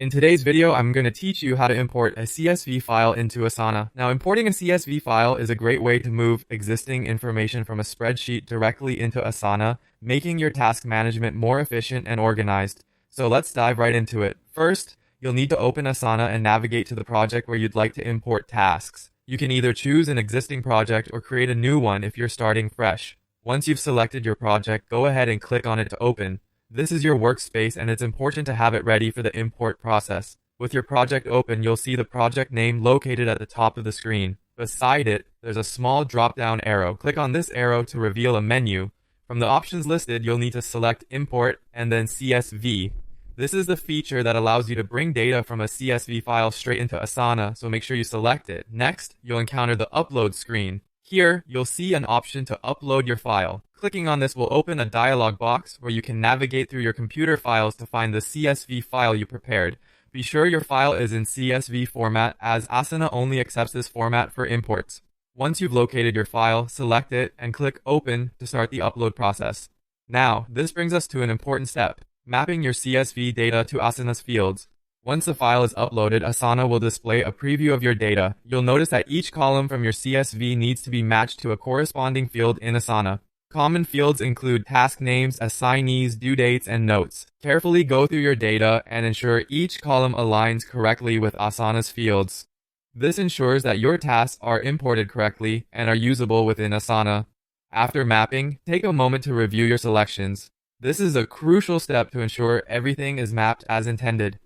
In today's video, I'm going to teach you how to import a CSV file into Asana. Now, importing a CSV file is a great way to move existing information from a spreadsheet directly into Asana, making your task management more efficient and organized. So let's dive right into it. First, you'll need to open Asana and navigate to the project where you'd like to import tasks. You can either choose an existing project or create a new one if you're starting fresh. Once you've selected your project, go ahead and click on it to open. This is your workspace, and it's important to have it ready for the import process. With your project open, you'll see the project name located at the top of the screen. Beside it, there's a small drop-down arrow. Click on this arrow to reveal a menu. From the options listed, you'll need to select Import and then CSV. This is the feature that allows you to bring data from a CSV file straight into Asana, so make sure you select it. Next, you'll encounter the Upload screen. Here, you'll see an option to upload your file. Clicking on this will open a dialog box where you can navigate through your computer files to find the CSV file you prepared. Be sure your file is in CSV format, as Asana only accepts this format for imports. Once you've located your file, select it and click Open to start the upload process. Now, this brings us to an important step: mapping your CSV data to Asana's fields. Once the file is uploaded, Asana will display a preview of your data. You'll notice that each column from your CSV needs to be matched to a corresponding field in Asana. Common fields include task names, assignees, due dates, and notes. Carefully go through your data and ensure each column aligns correctly with Asana's fields. This ensures that your tasks are imported correctly and are usable within Asana. After mapping, take a moment to review your selections. This is a crucial step to ensure everything is mapped as intended.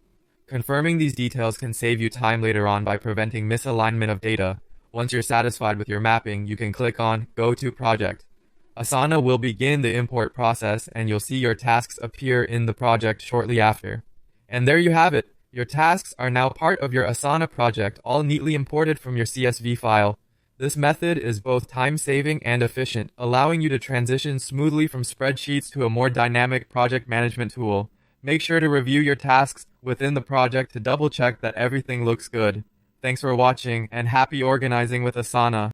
Confirming these details can save you time later on by preventing misalignment of data. Once you're satisfied with your mapping, you can click on Go to Project. Asana will begin the import process, and you'll see your tasks appear in the project shortly after. And there you have it. Your tasks are now part of your Asana project, all neatly imported from your CSV file. This method is both time-saving and efficient, allowing you to transition smoothly from spreadsheets to a more dynamic project management tool. Make sure to review your tasks within the project to double-check that everything looks good. Thanks for watching, and happy organizing with Asana.